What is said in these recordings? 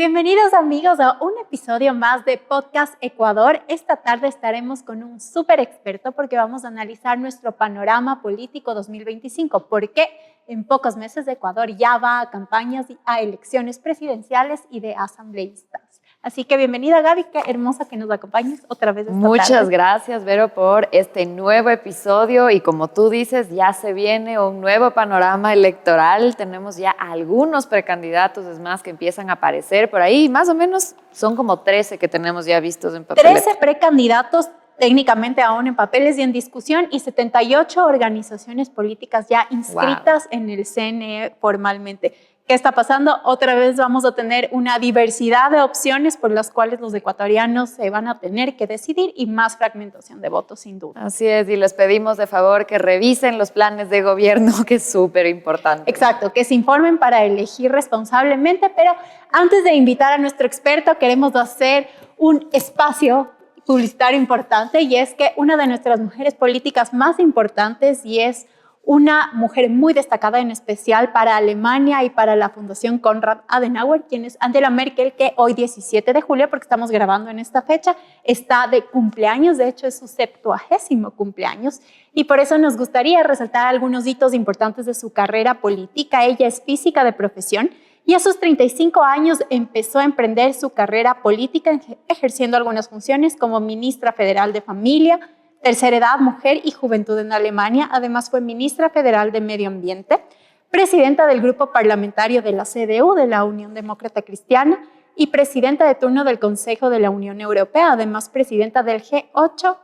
Bienvenidos amigos a un episodio más de Podcast Ecuador. Esta tarde estaremos con un súper experto porque vamos a analizar nuestro panorama político 2025, porque en pocos meses Ecuador ya va a campañas y a elecciones presidenciales y de asambleístas. Así que bienvenida Gaby, qué hermosa que nos acompañes otra vez esta tarde. Muchas gracias Vero por este nuevo episodio y como tú dices, ya se viene un nuevo panorama electoral, tenemos ya algunos precandidatos, es más, que empiezan a aparecer por ahí, más o menos son como 13 que tenemos ya vistos en papeleta. 13 precandidatos técnicamente aún en papeles y en discusión y 78 organizaciones políticas ya inscritas en el CNE formalmente. ¿Qué está pasando? Otra vez vamos a tener una diversidad de opciones por las cuales los ecuatorianos se van a tener que decidir y más fragmentación de votos, sin duda. Así es, y les pedimos de favor que revisen los planes de gobierno, que es súper importante. Exacto, que se informen para elegir responsablemente, pero antes de invitar a nuestro experto, queremos hacer un espacio publicitario importante, y es que una de nuestras mujeres políticas más importantes, y es una mujer muy destacada en especial para Alemania y para la Fundación Konrad Adenauer, quien es Angela Merkel, que hoy 17 de julio, porque estamos grabando en esta fecha, está de cumpleaños, de hecho es su 70º cumpleaños, y por eso nos gustaría resaltar algunos hitos importantes de su carrera política. Ella es física de profesión y a sus 35 años empezó a emprender su carrera política ejerciendo algunas funciones como ministra federal de Familia, Tercera Edad, Mujer y Juventud en Alemania. Además fue ministra federal de Medio Ambiente, presidenta del grupo parlamentario de la CDU, de la Unión Demócrata Cristiana, y presidenta de turno del Consejo de la Unión Europea, además presidenta del G8,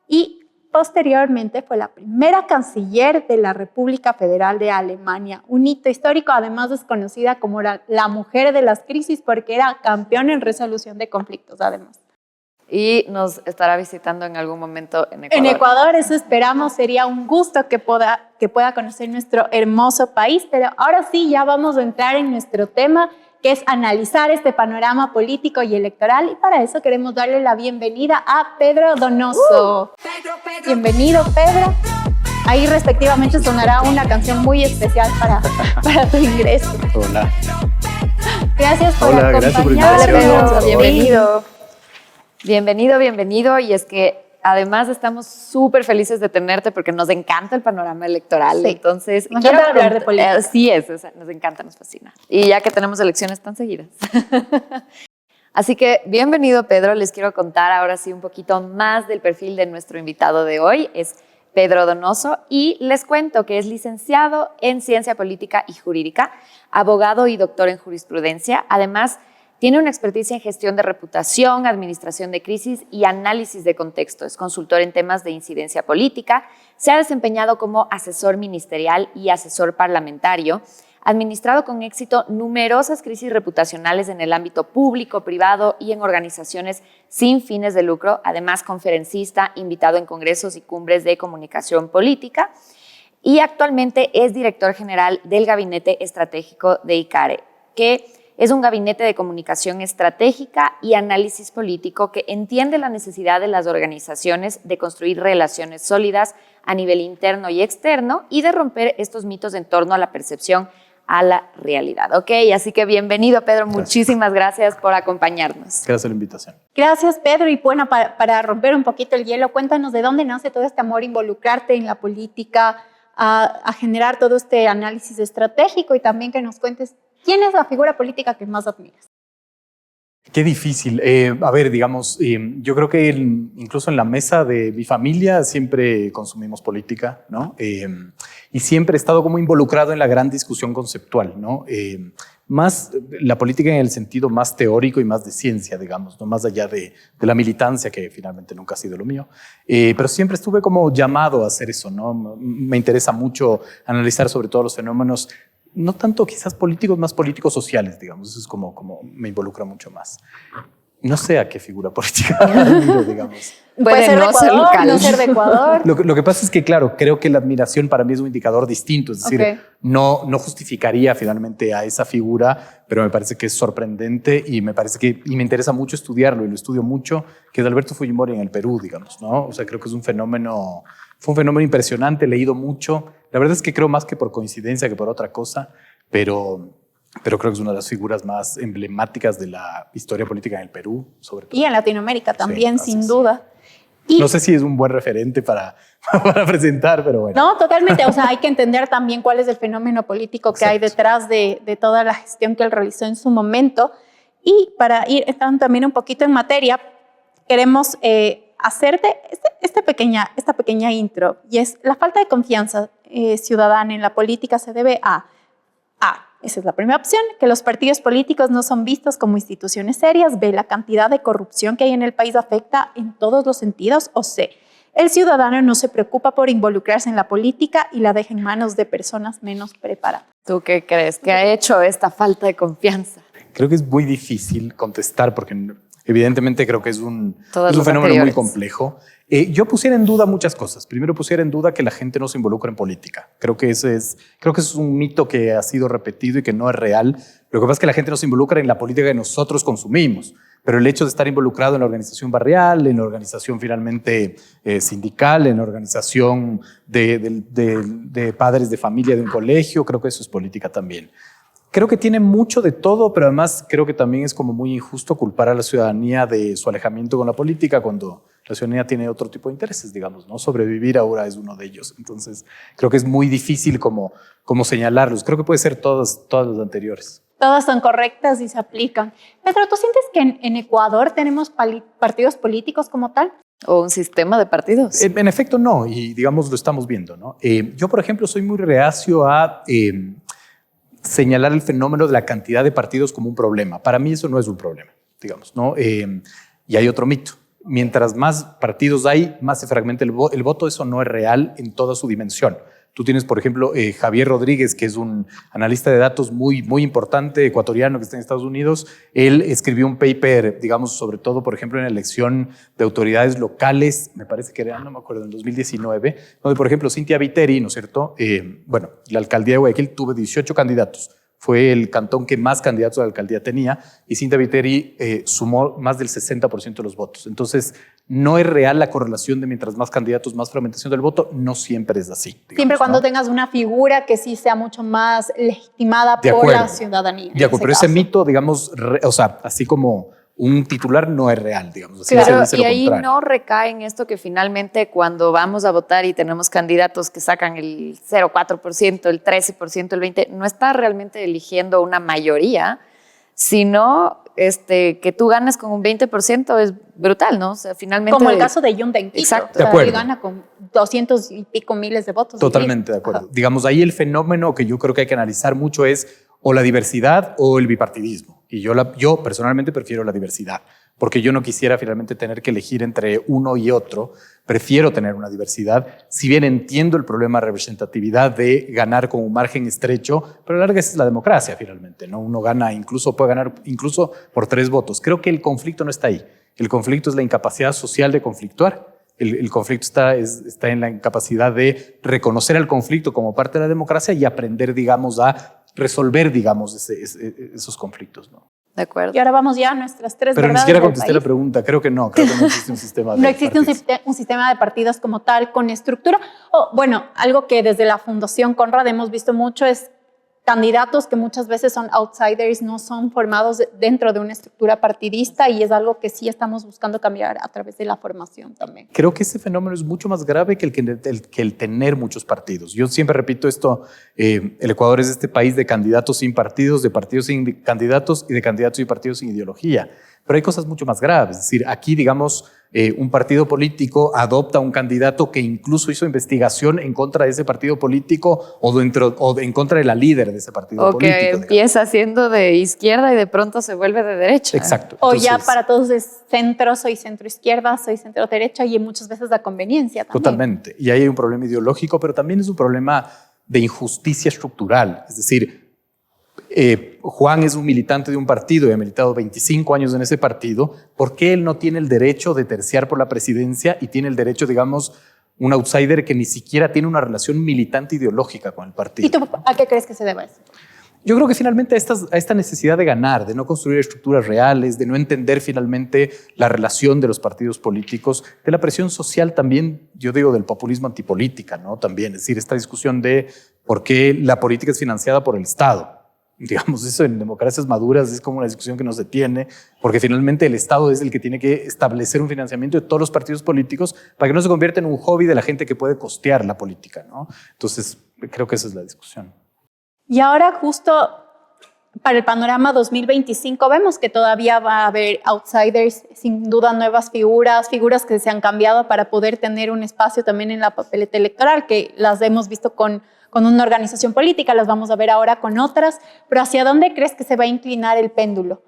y posteriormente fue la primera canciller de la República Federal de Alemania. Un hito histórico, además es conocida como la mujer de las crisis porque era campeona en resolución de conflictos, además. Y nos estará visitando en algún momento en Ecuador. En Ecuador, eso esperamos, sería un gusto que pueda conocer nuestro hermoso país, pero ahora sí, ya vamos a entrar en nuestro tema, que es analizar este panorama político y electoral, y para eso queremos darle la bienvenida a Pedro Donoso. Bienvenido, Pedro. Ahí respectivamente sonará una canción muy especial para tu ingreso. Hola. Gracias por acompañarnos. Gracias por Pedro, bienvenido. Bienvenido, y es que además estamos súper felices de tenerte porque nos encanta el panorama electoral. Sí. Entonces, nos encanta hablar de política. Sí es, nos encanta, nos fascina. Y ya que tenemos elecciones tan seguidas. Así que bienvenido, Pedro. Les quiero contar ahora sí un poquito más del perfil de nuestro invitado de hoy. Es Pedro Donoso, y les cuento que es licenciado en Ciencia Política y Jurídica, abogado y doctor en jurisprudencia. Además, tiene una experticia en gestión de reputación, administración de crisis y análisis de contexto. Es consultor en temas de incidencia política. Se ha desempeñado como asesor ministerial y asesor parlamentario. Ha administrado con éxito numerosas crisis reputacionales en el ámbito público, privado y en organizaciones sin fines de lucro. Además, conferencista, invitado en congresos y cumbres de comunicación política. Y actualmente es director general del Gabinete Estratégico de ICARE, que es un gabinete de comunicación estratégica y análisis político que entiende la necesidad de las organizaciones de construir relaciones sólidas a nivel interno y externo y de romper estos mitos en torno a la percepción a la realidad. Ok, así que bienvenido, Pedro. Gracias. Muchísimas gracias por acompañarnos. Gracias por la invitación. Gracias, Pedro. Y bueno, para romper un poquito el hielo, cuéntanos de dónde nace todo este amor a involucrarte en la política, a generar todo este análisis estratégico, y también que nos cuentes ¿quién es la figura política que más admiras? Qué difícil. A ver, digamos, yo creo que incluso en la mesa de mi familia siempre consumimos política, ¿no? Y siempre he estado como involucrado en la gran discusión conceptual, ¿no? Más la política en el sentido más teórico y más de ciencia, digamos, no más allá de la militancia, que finalmente nunca ha sido lo mío. Pero siempre estuve como llamado a hacer eso, ¿no? Me interesa mucho analizar sobre todo los fenómenos, no tanto quizás políticos, más políticos sociales, digamos. Eso es como me involucra mucho más. No sé a qué figura política admiro, digamos. Puede ser de Ecuador, no ser de Ecuador. Lo que pasa es que, claro, creo que la admiración para mí es un indicador distinto. Es decir, no justificaría finalmente a esa figura, pero me parece que es sorprendente y me interesa mucho estudiarlo, y lo estudio mucho, que es Alberto Fujimori en el Perú, digamos, ¿no? O sea, creo que fue un fenómeno impresionante, he leído mucho. La verdad es que creo más que por coincidencia que por otra cosa, pero pero creo que es una de las figuras más emblemáticas de la historia política en el Perú, sobre todo. Y en Latinoamérica también, Sí, sin duda. Y no sé si es un buen referente para presentar, pero bueno. no, totalmente. O sea, hay que entender también cuál es el fenómeno político que hay detrás de toda la gestión que él realizó en su momento. Y para ir entrando también un poquito en materia, queremos hacerte esta pequeña intro. Y es la falta de confianza ciudadana en la política se debe a, esa es la primera opción, que los partidos políticos no son vistos como instituciones serias. B, la cantidad de corrupción que hay en el país afecta en todos los sentidos. O C, el ciudadano no se preocupa por involucrarse en la política y la deja en manos de personas menos preparadas. ¿Tú qué crees? ¿Qué ha hecho esta falta de confianza? Creo que es muy difícil contestar porque evidentemente creo que es un fenómeno anteriores. muy complejo. Yo pusiera en duda muchas cosas. Primero pusiera en duda que la gente no se involucra en política. Creo que ese es un mito que ha sido repetido y que no es real. Lo que pasa es que la gente no se involucra en la política que nosotros consumimos. Pero el hecho de estar involucrado en la organización barrial, en la organización finalmente sindical, en la organización de padres de familia de un colegio, creo que eso es política también. Creo que tiene mucho de todo, pero además creo que también es como muy injusto culpar a la ciudadanía de su alejamiento con la política cuando la ciudadanía tiene otro tipo de intereses, digamos, ¿no? Sobrevivir ahora es uno de ellos. Entonces, creo que es muy difícil como señalarlos. Creo que puede ser todas las anteriores. Todas son correctas y se aplican. Pedro, ¿tú sientes que en Ecuador tenemos partidos políticos como tal? ¿O un sistema de partidos? En efecto, no, y digamos lo estamos viendo, ¿no? Yo, por ejemplo, soy muy reacio a señalar el fenómeno de la cantidad de partidos como un problema. Para mí eso no es un problema, digamos, ¿no? Y hay otro mito. Mientras más partidos hay, más se fragmenta el voto. Eso no es real en toda su dimensión. Tú tienes, por ejemplo, Javier Rodríguez, que es un analista de datos muy, muy importante, ecuatoriano, que está en Estados Unidos. Él escribió un paper, digamos, sobre todo, por ejemplo, en la elección de autoridades locales, me parece que era, no me acuerdo, en 2019, donde, por ejemplo, Cynthia Viteri, ¿no es cierto? Bueno, la alcaldía de Guayaquil tuvo 18 candidatos. Fue el cantón que más candidatos a la alcaldía tenía y Cynthia Viteri sumó más del 60% de los votos. Entonces, no es real la correlación de mientras más candidatos, más fragmentación del voto. No siempre es así. Digamos, siempre cuando ¿no? tengas una figura que sí sea mucho más legitimada por la ciudadanía. De acuerdo, pero ese mito, digamos, o sea, así como un titular no es real, digamos. Así claro, se y ahí no recae en esto que finalmente cuando vamos a votar y tenemos candidatos que sacan el 0,4%, el 13%, el 20%, no está realmente eligiendo una mayoría, sino que tú ganes con un 20% es brutal, ¿no? O sea, finalmente... Como el caso de Yunda en Quito. Exacto. De acuerdo. Él gana con 200 y pico miles de votos. Totalmente de acuerdo. Ajá. Digamos, ahí el fenómeno que yo creo que hay que analizar mucho es o la diversidad o el bipartidismo. Y yo personalmente prefiero la diversidad, porque yo no quisiera finalmente tener que elegir entre uno y otro. Prefiero tener una diversidad, si bien entiendo el problema de representatividad de ganar con un margen estrecho, pero a la larga esa es la democracia finalmente, ¿no? Uno gana, puede ganar incluso por 3 votos. Creo que el conflicto no está ahí. El conflicto es la incapacidad social de conflictuar. El conflicto está en la incapacidad de reconocer al conflicto como parte de la democracia y aprender, digamos, a resolver, digamos, esos conflictos, ¿no? De acuerdo. Y ahora vamos ya a nuestras 3 Pero ni verdades siquiera del contesté país. la pregunta. Creo que no existe un sistema de No existe partidos. un sistema de partidos como tal, con estructura. Bueno, algo que desde la Fundación Conrad hemos visto mucho es candidatos que muchas veces son outsiders, no son formados dentro de una estructura partidista, y es algo que sí estamos buscando cambiar a través de la formación también. Creo que ese fenómeno es mucho más grave que el tener muchos partidos. Yo siempre repito esto, el Ecuador es este país de candidatos sin partidos, de partidos sin candidatos y de candidatos y partidos sin ideología. Pero hay cosas mucho más graves. Es decir, aquí, digamos, un partido político adopta un candidato que incluso hizo investigación en contra de ese partido político o en contra de la líder de ese partido político. O que empieza siendo de izquierda y de pronto se vuelve de derecha. Exacto. O ya para todos es centro, soy centro izquierda, soy centro derecha, y muchas veces la conveniencia también. Totalmente. Y ahí hay un problema ideológico, pero también es un problema de injusticia estructural. Es decir, Juan es un militante de un partido y ha militado 25 años en ese partido. ¿Por qué él no tiene el derecho de terciar por la presidencia y tiene el derecho, digamos, un outsider que ni siquiera tiene una relación militante ideológica con el partido? ¿Y tú a qué crees que se deba eso? Yo creo que finalmente a esta necesidad de ganar, de no construir estructuras reales, de no entender finalmente la relación de los partidos políticos, de la presión social también, yo digo, del populismo antipolítica, ¿no? También, es decir, esta discusión de por qué la política es financiada por el Estado. Digamos, eso en democracias maduras es como una discusión que no se tiene, porque finalmente el Estado es el que tiene que establecer un financiamiento de todos los partidos políticos para que no se convierta en un hobby de la gente que puede costear la política, ¿no? Entonces, creo que esa es la discusión. Y ahora justo para el panorama 2025 vemos que todavía va a haber outsiders, sin duda nuevas figuras que se han cambiado para poder tener un espacio también en la papeleta electoral, que las hemos visto con una organización política, las vamos a ver ahora con otras, pero ¿hacia dónde crees que se va a inclinar el péndulo?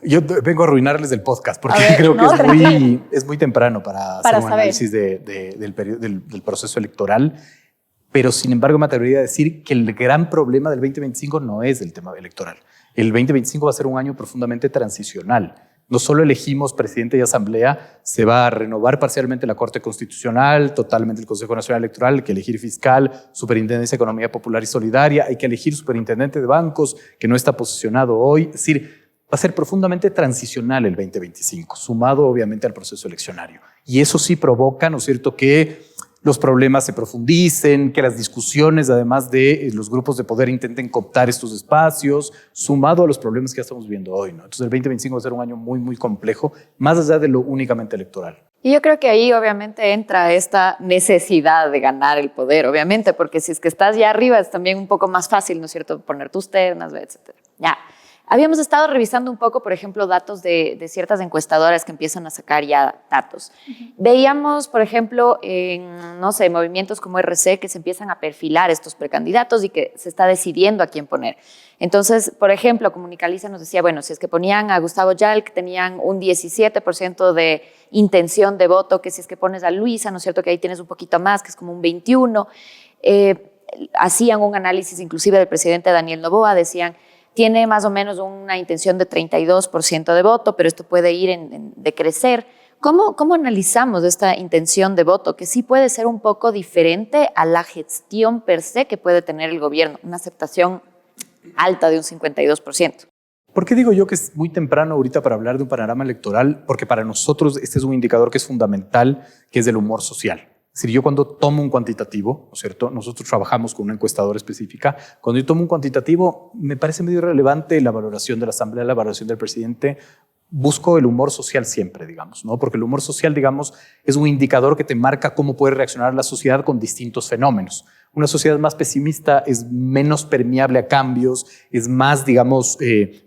Yo vengo a arruinarles el podcast porque ver, creo no, que es muy temprano para hacer un saber. análisis del proceso electoral. Pero, sin embargo, me atrevería a decir que el gran problema del 2025 no es el tema electoral. El 2025 va a ser un año profundamente transicional. No solo elegimos presidente y asamblea, se va a renovar parcialmente la Corte Constitucional, totalmente el Consejo Nacional Electoral, hay que elegir fiscal, superintendencia de Economía Popular y Solidaria, hay que elegir superintendente de bancos, que no está posicionado hoy. Es decir, va a ser profundamente transicional el 2025, sumado obviamente al proceso eleccionario. Y eso sí provoca, ¿no es cierto?, que los problemas se profundicen, que las discusiones, además de los grupos de poder, intenten cooptar estos espacios, sumado a los problemas que ya estamos viendo hoy, ¿no? Entonces el 2025 va a ser un año muy, muy complejo, más allá de lo únicamente electoral. Y yo creo que ahí obviamente entra esta necesidad de ganar el poder, obviamente, porque si es que estás ya arriba es también un poco más fácil, ¿no es cierto?, poner tus ternas, etcétera. Ya. Habíamos estado revisando un poco, por ejemplo, datos de ciertas encuestadoras que empiezan a sacar ya datos. Veíamos, por ejemplo, en, no sé, movimientos como RC que se empiezan a perfilar estos precandidatos y que se está decidiendo a quién poner. Entonces, por ejemplo, Comunicaliza nos decía, bueno, si es que ponían a Gustavo Yalc, tenían un 17% de intención de voto, que si es que pones a Luisa, ¿no es cierto?, que ahí tienes un poquito más, que es como un 21%. Hacían un análisis inclusive del presidente Daniel Noboa, decían, tiene más o menos una intención de 32% de voto, pero esto puede ir en decrecer. ¿Cómo analizamos esta intención de voto? Que sí puede ser un poco diferente a la gestión per se que puede tener el gobierno, una aceptación alta de un 52%. ¿Por qué digo yo que es muy temprano ahorita para hablar de un panorama electoral? Porque para nosotros este es un indicador que es fundamental, que es el humor social. Es decir, yo cuando tomo un cuantitativo, ¿no es cierto? Nosotros trabajamos con una encuestadora específica. Cuando yo tomo un cuantitativo, me parece medio irrelevante la valoración de la asamblea, la valoración del presidente. Busco el humor social siempre, digamos, ¿no? Porque el humor social, digamos, es un indicador que te marca cómo puede reaccionar la sociedad con distintos fenómenos. Una sociedad más pesimista es menos permeable a cambios, es más, digamos,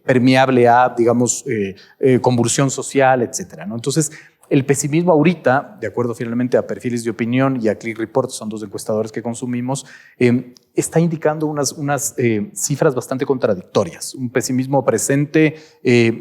permeable a, digamos, convulsión social, etcétera, ¿no? Entonces, el pesimismo ahorita, de acuerdo finalmente a Perfiles de Opinión y a Click Report, son dos encuestadores que consumimos, está indicando unas cifras bastante contradictorias. Un pesimismo presente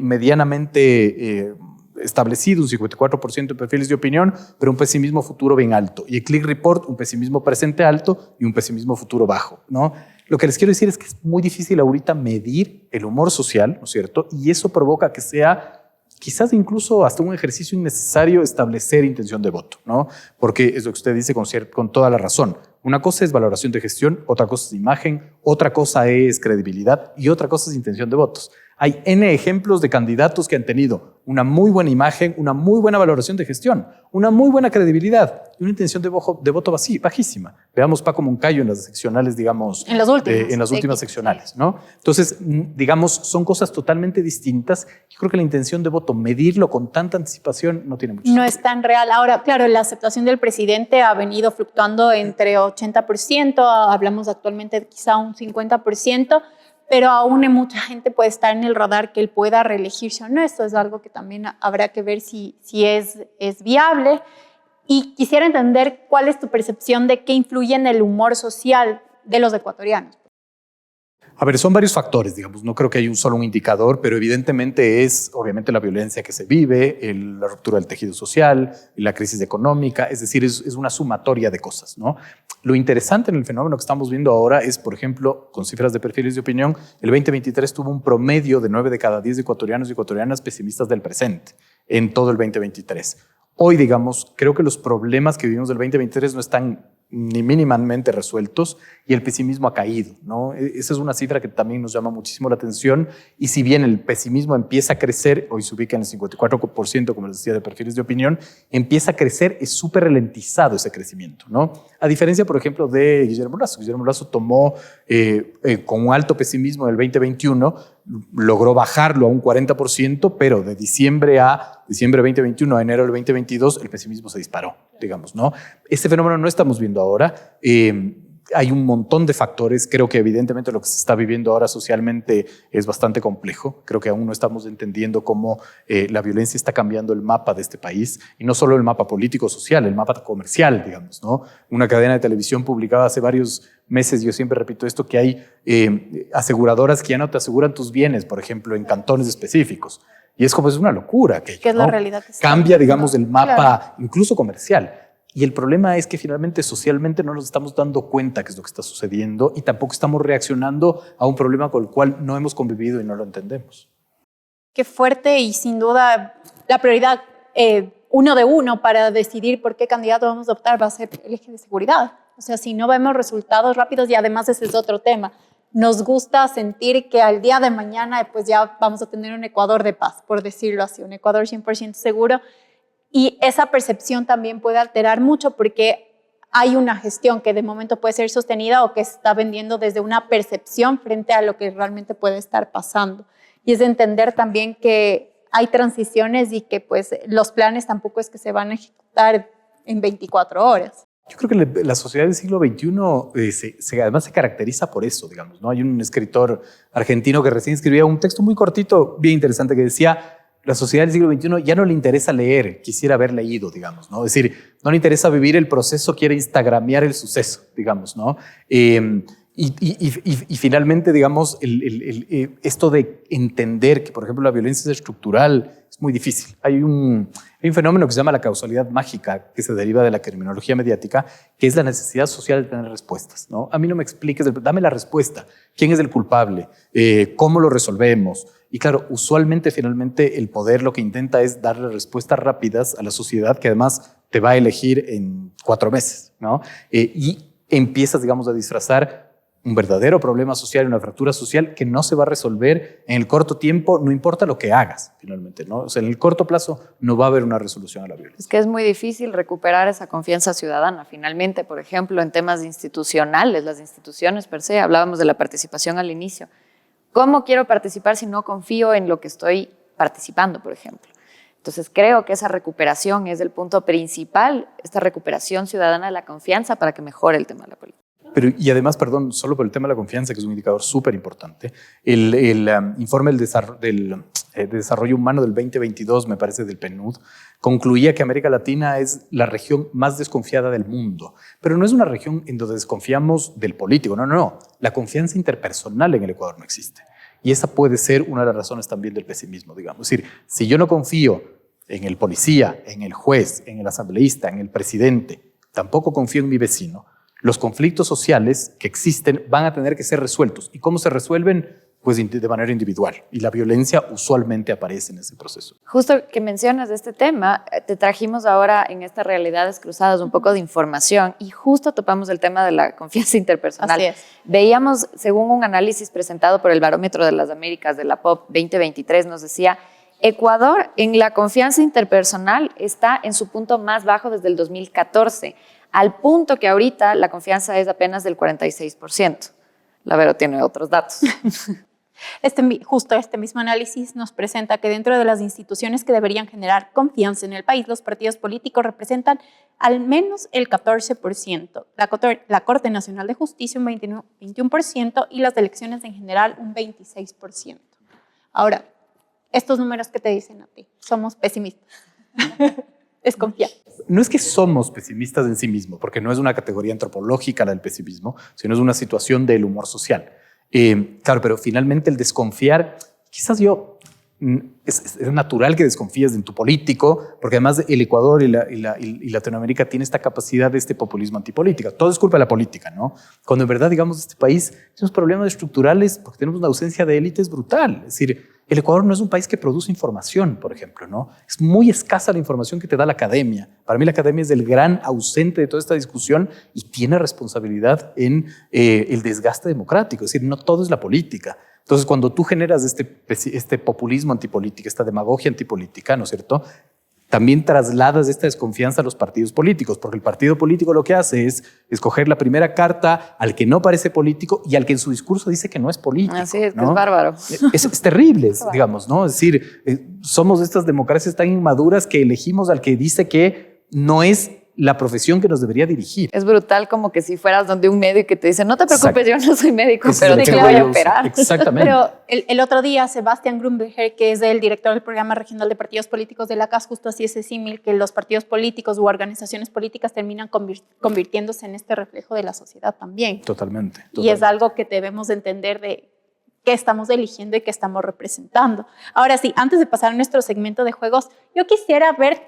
medianamente establecido, un 54% de Perfiles de Opinión, pero un pesimismo futuro bien alto. Y el Click Report, un pesimismo presente alto y un pesimismo futuro bajo, ¿no? Lo que les quiero decir es que es muy difícil ahorita medir el humor social, ¿no es cierto? Y eso provoca que sea quizás incluso hasta un ejercicio innecesario establecer intención de voto, ¿no? Porque es lo que usted dice con toda la razón. Una cosa es valoración de gestión, otra cosa es imagen, otra cosa es credibilidad y otra cosa es intención de votos. Hay N ejemplos de candidatos que han tenido una muy buena imagen, una muy buena valoración de gestión, una muy buena credibilidad y una intención de voto bajísima. Veamos Paco Moncayo en las seccionales, digamos. En las últimas. En las últimas seccionales, ¿no? Entonces, digamos, son cosas totalmente distintas. Yo creo que la intención de voto, medirlo con tanta anticipación, no tiene mucho sentido. No es tan real. Ahora, claro, la aceptación del presidente ha venido fluctuando entre 80%, hablamos actualmente de quizá un 50%, pero aún mucha gente puede estar en el radar que él pueda reelegirse o no. Esto es algo que también habrá que ver si es viable. Y quisiera entender cuál es tu percepción de qué influye en el humor social de los ecuatorianos. A ver, son varios factores, digamos, no creo que haya un indicador, pero evidentemente es obviamente la violencia que se vive, la ruptura del tejido social, la crisis económica, es decir, es una sumatoria de cosas, ¿no? Lo interesante en el fenómeno que estamos viendo ahora es, por ejemplo, con cifras de Perfiles de Opinión, el 2023 tuvo un promedio de 9 de cada 10 ecuatorianos y ecuatorianas pesimistas del presente en todo el 2023. Hoy, digamos, creo que los problemas que vivimos del 2023 no están ni mínimamente resueltos y el pesimismo ha caído, ¿no? Esa es una cifra que también nos llama muchísimo la atención y si bien el pesimismo empieza a crecer, hoy se ubica en el 54%, como les decía, de Perfiles de Opinión, empieza a crecer, es súper ralentizado ese crecimiento, ¿no? A diferencia, por ejemplo, de Guillermo Lasso. Guillermo Lasso tomó con un alto pesimismo del 2021, logró bajarlo a un 40%, pero de diciembre 2021 a enero del 2022 el pesimismo se disparó, digamos, ¿no? Este fenómeno no estamos viendo ahora. Hay un montón de factores. Creo que evidentemente lo que se está viviendo ahora socialmente es bastante complejo. Creo que aún no estamos entendiendo cómo la violencia está cambiando el mapa de este país, y no solo el mapa político-social, el mapa comercial, digamos, ¿no? Una cadena de televisión publicaba hace varios meses, yo siempre repito esto, que hay aseguradoras que ya no te aseguran tus bienes, por ejemplo, en cantones específicos. Y es como, es una locura. Que es ¿no? la realidad que Cambia, digamos, el mapa, claro, incluso comercial. Y el problema es que finalmente socialmente no nos estamos dando cuenta qué es lo que está sucediendo, y tampoco estamos reaccionando a un problema con el cual no hemos convivido y no lo entendemos. Qué fuerte, y sin duda la prioridad uno de uno para decidir por qué candidato vamos a optar va a ser el eje de seguridad. O sea, si no vemos resultados rápidos, y además ese es otro tema, nos gusta sentir que al día de mañana pues ya vamos a tener un Ecuador de paz, por decirlo así, un Ecuador 100% seguro. Y esa percepción también puede alterar mucho, porque hay una gestión que de momento puede ser sostenida o que se está vendiendo desde una percepción frente a lo que realmente puede estar pasando. Y es de entender también que hay transiciones y que pues los planes tampoco es que se van a ejecutar en 24 horas. Yo creo que la sociedad del siglo XXI además se caracteriza por eso, digamos, ¿no? Hay un escritor argentino que recién escribía un texto muy cortito, bien interesante, que decía: la sociedad del siglo XXI ya no le interesa leer, quisiera haber leído, digamos, ¿no? Es decir, no le interesa vivir el proceso, quiere instagramear el suceso, digamos, ¿no? Y finalmente, digamos, esto de entender que, por ejemplo, la violencia es estructural es muy difícil. Hay un fenómeno que se llama la causalidad mágica, que se deriva de la criminología mediática, que es la necesidad social de tener respuestas, ¿no? A mí no me expliques, dame la respuesta. ¿Quién es el culpable? ¿Cómo lo resolvemos? Y claro, usualmente, finalmente, el poder lo que intenta es darle respuestas rápidas a la sociedad, que además te va a elegir en 4 meses, ¿no? Y empiezas, digamos, a disfrazar un verdadero problema social, una fractura social que no se va a resolver en el corto tiempo, no importa lo que hagas, finalmente, ¿no? O sea, en el corto plazo no va a haber una resolución a la violencia. Es que es muy difícil recuperar esa confianza ciudadana, finalmente, por ejemplo, en temas institucionales, las instituciones per se. Hablábamos de la participación al inicio. ¿Cómo quiero participar si no confío en lo que estoy participando, por ejemplo? Entonces, creo que esa recuperación es el punto principal, esta recuperación ciudadana de la confianza, para que mejore el tema de la política. Y además, perdón, solo por el tema de la confianza, que es un indicador súper importante, el informe del desarrollo humano del 2022, me parece, del PNUD, concluía que América Latina es la región más desconfiada del mundo. Pero no es una región en donde desconfiamos del político, no. La confianza interpersonal en el Ecuador no existe. Y esa puede ser una de las razones también del pesimismo, digamos. Es decir, si yo no confío en el policía, en el juez, en el asambleísta, en el presidente, tampoco confío en mi vecino, los conflictos sociales que existen van a tener que ser resueltos. ¿Y cómo se resuelven? Pues de manera individual. Y la violencia usualmente aparece en ese proceso. Justo que mencionas de este tema, te trajimos ahora en estas realidades cruzadas un poco de información, y justo topamos el tema de la confianza interpersonal. Así es. Veíamos, según un análisis presentado por el Barómetro de las Américas de la POP 2023, nos decía: Ecuador en la confianza interpersonal está en su punto más bajo desde el 2014, al punto que ahorita la confianza es apenas del 46%. La Vero tiene otros datos. Justo este mismo análisis nos presenta que dentro de las instituciones que deberían generar confianza en el país, los partidos políticos representan al menos el 14%, la Corte Nacional de Justicia un 21% y las elecciones en general un 26%. Ahora, estos números, ¿qué te dicen a ti? Somos pesimistas. Desconfiar. No es que somos pesimistas en sí mismo, porque no es una categoría antropológica la del pesimismo, sino es una situación del humor social. Claro, pero finalmente el desconfiar, quizás es natural que desconfíes en tu político, porque además el Ecuador y Latinoamérica tiene esta capacidad de este populismo antipolítica. Todo es culpa de la política, ¿no? Cuando en verdad, digamos, este país tiene problemas estructurales porque tenemos una ausencia de élites brutal. Es decir, el Ecuador no es un país que produce información, por ejemplo, ¿no? Es muy escasa la información que te da la academia. Para mí la academia es el gran ausente de toda esta discusión y tiene responsabilidad en el desgaste democrático. Es decir, no todo es la política. Entonces, cuando tú generas este populismo antipolítica, esta demagogia antipolítica, ¿no es cierto?, también trasladas esta desconfianza a los partidos políticos, porque el partido político lo que hace es escoger la primera carta al que no parece político y al que en su discurso dice que no es político. Así es, ¿no? que es bárbaro. Es terrible, digamos, ¿no? Es decir, somos estas democracias tan inmaduras que elegimos al que dice que no es la profesión que nos debería dirigir. Es brutal como que si fueras donde un médico y te dice, no te preocupes, Exacto. yo no soy médico, Ese pero es el te que voy a usar. operar. Exactamente. Pero el otro día, Sebastián Grumberger, que es el director del Programa Regional de Partidos Políticos de la CAS, justo así ese símil, que los partidos políticos u organizaciones políticas terminan convirtiéndose en este reflejo de la sociedad también. Totalmente. Y es algo que debemos entender de qué estamos eligiendo y qué estamos representando. Ahora sí, antes de pasar a nuestro segmento de juegos, yo quisiera ver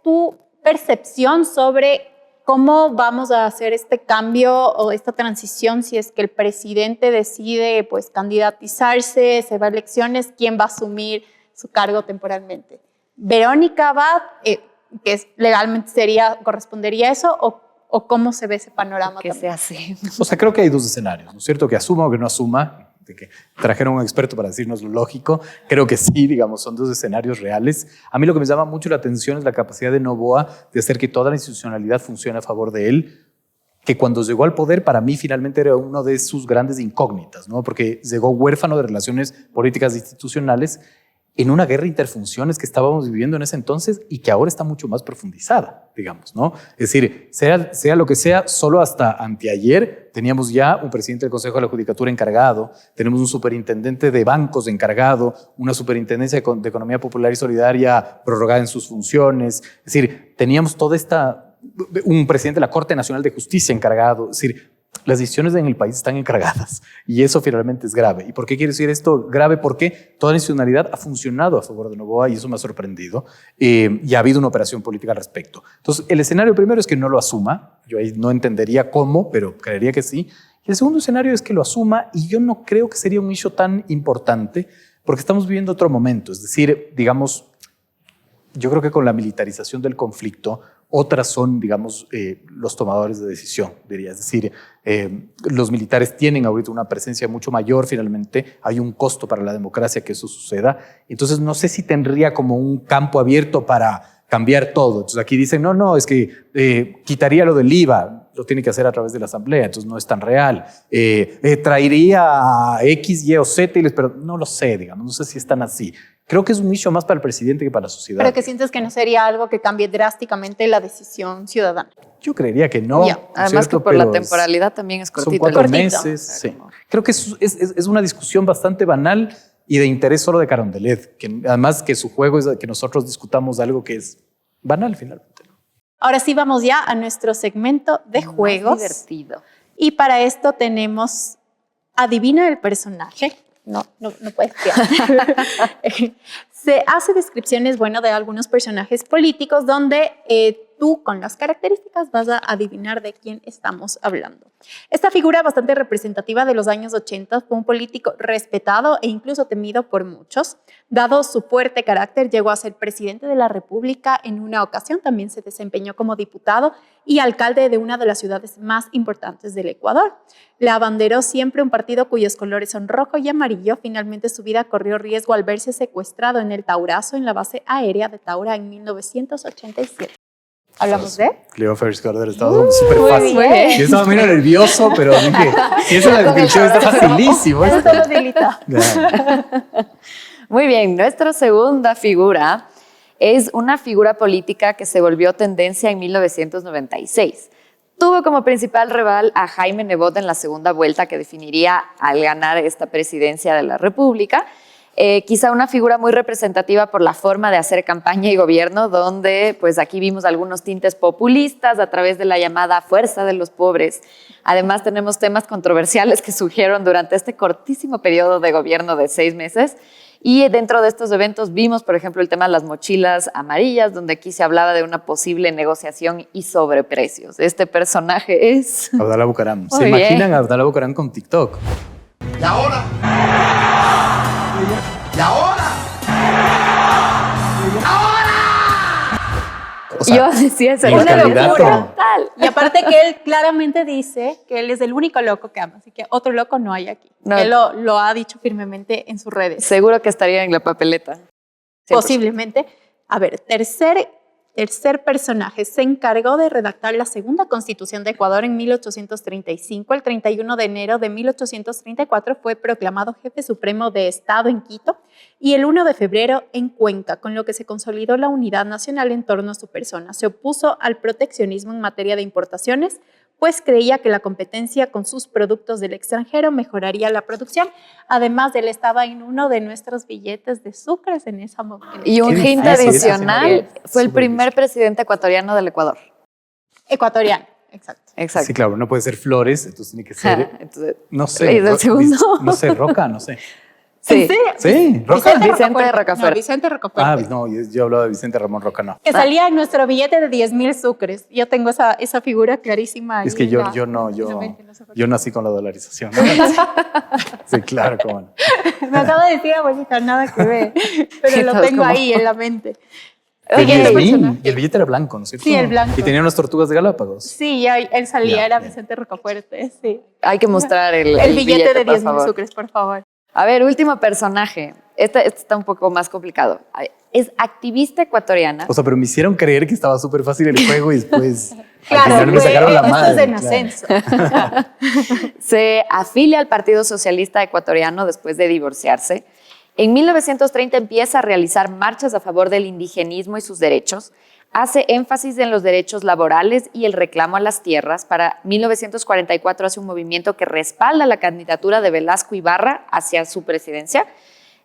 tu percepción sobre cómo vamos a hacer este cambio o esta transición si es que el presidente decide pues candidatizarse, se va a elecciones, quién va a asumir su cargo temporalmente. Verónica Abad, que legalmente correspondería a eso, o cómo se ve ese panorama. ¿Qué se hace? O sea, creo que hay dos escenarios, ¿no es cierto? Que asuma o que no asuma, de que trajeron un experto para decirnos lo lógico. Creo que sí, digamos, son dos escenarios reales. A mí lo que me llama mucho la atención es la capacidad de Noboa de hacer que toda la institucionalidad funcione a favor de él, que cuando llegó al poder, para mí finalmente era uno de sus grandes incógnitas, ¿no? Porque llegó huérfano de relaciones políticas institucionales en una guerra de interfunciones que estábamos viviendo en ese entonces y que ahora está mucho más profundizada, digamos, ¿no? Es decir, sea lo que sea, solo hasta anteayer teníamos ya un presidente del Consejo de la Judicatura encargado, tenemos un superintendente de bancos encargado, una superintendencia de Economía Popular y Solidaria prorrogada en sus funciones, es decir, teníamos un presidente de la Corte Nacional de Justicia encargado, es decir, las decisiones en el país están encargadas y eso finalmente es grave. ¿Y por qué quiero decir esto grave? Porque toda la institucionalidad ha funcionado a favor de Noboa y eso me ha sorprendido y ha habido una operación política al respecto. Entonces, el escenario primero es que no lo asuma. Yo ahí no entendería cómo, pero creería que sí. Y el segundo escenario es que lo asuma y yo no creo que sería un issue tan importante porque estamos viviendo otro momento. Es decir, digamos, yo creo que con la militarización del conflicto, otras son, digamos, los tomadores de decisión, diría. Es decir, los militares tienen ahorita una presencia mucho mayor, finalmente hay un costo para la democracia que eso suceda. Entonces, no sé si tendría como un campo abierto para cambiar todo. Entonces, aquí dicen, no, es que quitaría lo del IVA, lo tiene que hacer a través de la asamblea, entonces no es tan real. Traería a X, Y o Z, pero no lo sé, digamos, no sé si es tan así. Creo que es un issue más para el presidente que para la sociedad. Pero que sientes que no sería algo que cambie drásticamente la decisión ciudadana. Yo creería que no. Ya. Además que por la temporalidad también es cortito. Son 4 Cortito. meses. Sí. Creo que es una discusión bastante banal y de interés solo de Carondelet, que además que su juego es que nosotros discutamos algo que es banal finalmente. Ahora sí vamos ya a nuestro segmento de juegos. Divertido. Y para esto tenemos Adivina el personaje. No puedes quedar. Se hace descripciones, de algunos personajes políticos donde tú con las características vas a adivinar de quién estamos hablando. Esta figura bastante representativa de los años 80 fue un político respetado e incluso temido por muchos. Dado su fuerte carácter, llegó a ser presidente de la República en una ocasión, también se desempeñó como diputado y alcalde de una de las ciudades más importantes del Ecuador. Le abanderó siempre un partido cuyos colores son rojo y amarillo. Finalmente su vida corrió riesgo al verse secuestrado en el Taurazo en la base aérea de Taura en 1987. ¿Hablamos de? Cleo Ferris Cordero estaba súper muy fácil. bien. Yo estaba muy nervioso, pero dije, si esa es la descripción, está facilísimo. Eso te facilita. Muy bien, nuestra segunda figura es una figura política que se volvió tendencia en 1996. Tuvo como principal rival a Jaime Nebot en la segunda vuelta que definiría al ganar esta presidencia de la República. Quizá una figura muy representativa por la forma de hacer campaña y gobierno, donde pues aquí vimos algunos tintes populistas a través de la llamada fuerza de los pobres. Además tenemos temas controversiales que surgieron durante este cortísimo periodo de gobierno de 6 meses. Y dentro de estos eventos vimos, por ejemplo, el tema de las mochilas amarillas, donde aquí se hablaba de una posible negociación y sobreprecios. Este personaje es... Abdalá Bucaram. Muy ¿Se bien. imaginan a Abdalá Bucaram con TikTok? ¿Y ahora? ¿Y ahora? O sea, Yo decía, eso el era una candidato. locura total. Y aparte que él claramente dice que él es el único loco que ama, así que otro loco no hay aquí. No. Él lo ha dicho firmemente en sus redes. Seguro que estaría en la papeleta. 100%. Posiblemente. A ver, tercer Tercer personaje, se encargó de redactar la segunda constitución de Ecuador en 1835. El 31 de enero de 1834 fue proclamado jefe supremo de Estado en Quito y el 1 de febrero en Cuenca, con lo que se consolidó la unidad nacional en torno a su persona. Se opuso al proteccionismo en materia de importaciones, pues creía que la competencia con sus productos del extranjero mejoraría la producción. Además, él estaba en uno de nuestros billetes de sucres en esa momento. Y un Qué hint difícil, adicional, fue el Súper primer presidente ecuatoriano del Ecuador. Ecuatoriano, exacto. Exacto. Sí, claro, no puede ser Flores, entonces tiene que ser, Entonces, no sé, leí del segundo. no sé, Roca, no sé. sí. ¿En serio? Sí, Roca. Vicente Rocafuerte. No, Vicente Rocafuerte. Ah, no, yo hablaba de Vicente Ramón Roca, no. Que salía en nuestro billete de 10,000 sucres. Yo tengo esa figura clarísima. Es ahí que en la- yo nací con la dolarización. ¿No? Sí, claro, cómo no. Me acaba de decir, abuelita, nada que ver. Pero lo Entonces, tengo ¿cómo? ahí en la mente. De Oye, 10,000. Y el billete era blanco, ¿no es cierto? Sí, el blanco. Y tenía unas tortugas de Galápagos. Sí, ya él salía, Ya, era bien. Vicente Rocafuerte, sí. Hay que mostrar El billete de por 10,000 favor. sucres, por favor. A ver, último personaje. Este está un poco más complicado. Es activista ecuatoriana. O sea, pero me hicieron creer que estaba súper fácil el juego y después al Claro, final me sacaron la esto madre. es en claro. ascenso. Se afilia al Partido Socialista Ecuatoriano después de divorciarse. En 1930 empieza a realizar marchas a favor del indigenismo y sus derechos. Hace énfasis en los derechos laborales y el reclamo a las tierras. Para 1944 hace un movimiento que respalda la candidatura de Velasco Ibarra hacia su presidencia.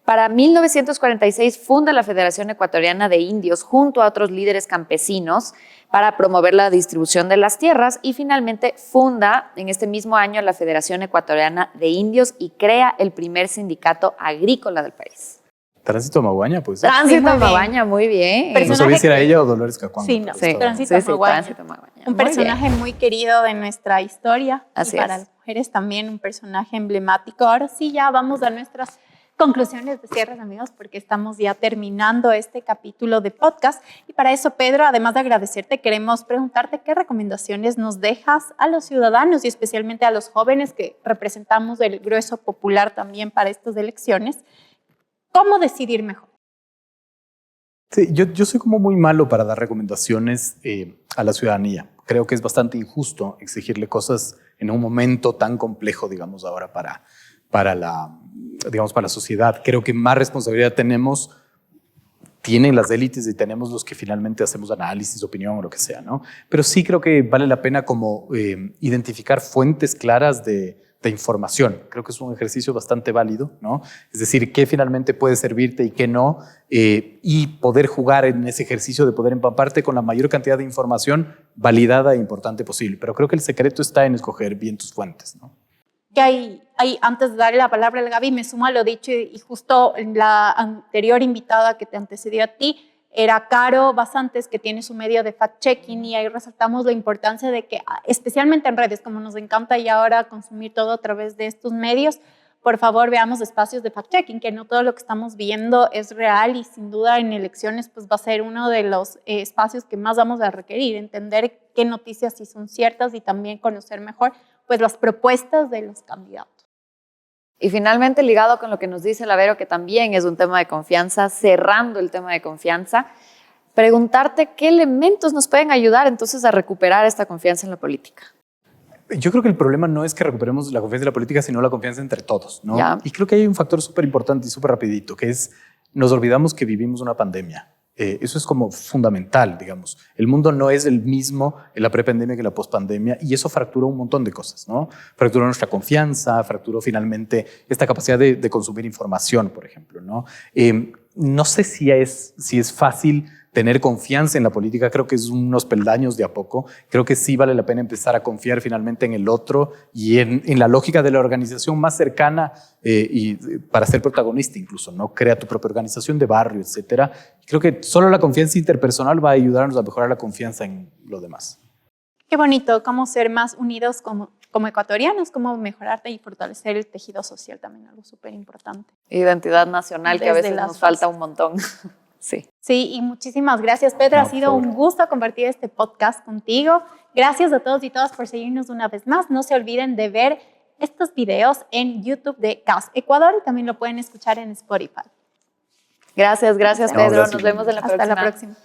Para 1946 funda la Federación Ecuatoriana de Indios junto a otros líderes campesinos para promover la distribución de las tierras y finalmente funda en este mismo año la Federación Ecuatoriana de Indios y crea el primer sindicato agrícola del país. Tránsito Maguaña, pues. Tránsito muy bien. Maguaña, muy bien. Pero No sabía si era ella o Dolores Cacuán. Sí, no. Sí, Tránsito Maguaña. Tránsito Maguaña. Un Muy personaje bien. muy querido de nuestra historia. Así y para es. las mujeres también un personaje emblemático. Ahora sí, ya vamos a nuestras conclusiones de cierres, amigos, porque estamos ya terminando este capítulo de podcast. Y para eso, Pedro, además de agradecerte, queremos preguntarte qué recomendaciones nos dejas a los ciudadanos y especialmente a los jóvenes que representamos el grueso popular también para estas elecciones. ¿Cómo decidir mejor? Sí, yo soy como muy malo para dar recomendaciones a la ciudadanía. Creo que es bastante injusto exigirle cosas en un momento tan complejo, digamos, ahora para la sociedad. Creo que más responsabilidad tienen las élites y tenemos los que finalmente hacemos análisis, opinión o lo que sea, ¿no? Pero sí creo que vale la pena como identificar fuentes claras de información. Creo que es un ejercicio bastante válido, ¿no? Es decir, qué finalmente puede servirte y qué no, y poder jugar en ese ejercicio de poder empaparte con la mayor cantidad de información validada e importante posible. Pero creo que el secreto está en escoger bien tus fuentes, ¿no? Que hay, antes de darle la palabra a Gaby, me sumo a lo dicho y justo la anterior invitada que te antecedió a ti era Caro Basantes, que tiene su medio de fact-checking y ahí resaltamos la importancia de que, especialmente en redes, como nos encanta y ahora consumir todo a través de estos medios, por favor veamos espacios de fact-checking, que no todo lo que estamos viendo es real y sin duda en elecciones pues va a ser uno de los espacios que más vamos a requerir, entender qué noticias sí son ciertas y también conocer mejor pues las propuestas de los candidatos. Y finalmente, ligado con lo que nos dice Lavero, que también es un tema de confianza, cerrando el tema de confianza, preguntarte qué elementos nos pueden ayudar entonces a recuperar esta confianza en la política. Yo creo que el problema no es que recuperemos la confianza en la política, sino la confianza entre todos, ¿no? Ya. Y creo que hay un factor súper importante y súper rapidito, que es, nos olvidamos que vivimos una pandemia. Eso es como fundamental, digamos. El mundo no es el mismo en la prepandemia que en la pospandemia y eso fracturó un montón de cosas, ¿no? Fracturó nuestra confianza, fracturó finalmente esta capacidad de consumir información, por ejemplo, ¿no? No sé si es fácil tener confianza en la política, creo que es unos peldaños de a poco, creo que sí vale la pena empezar a confiar finalmente en el otro y en la lógica de la organización más cercana y para ser protagonista incluso, ¿no? Crea tu propia organización de barrio, etcétera. Creo que solo la confianza interpersonal va a ayudarnos a mejorar la confianza en lo demás. Qué bonito, cómo ser más unidos como ecuatorianos, cómo mejorar y fortalecer el tejido social también, algo súper importante. Identidad nacional, que a Desde veces las nos falta bases. un montón. Sí. Sí, y muchísimas gracias, Pedro. No, Ha sido por un gusto compartir este podcast contigo. Gracias a todos y todas por seguirnos una vez más. No se olviden de ver estos videos en YouTube de CAS Ecuador y también lo pueden escuchar en Spotify. Gracias, No, Pedro. gracias. Nos vemos en la Hasta próxima. la próxima.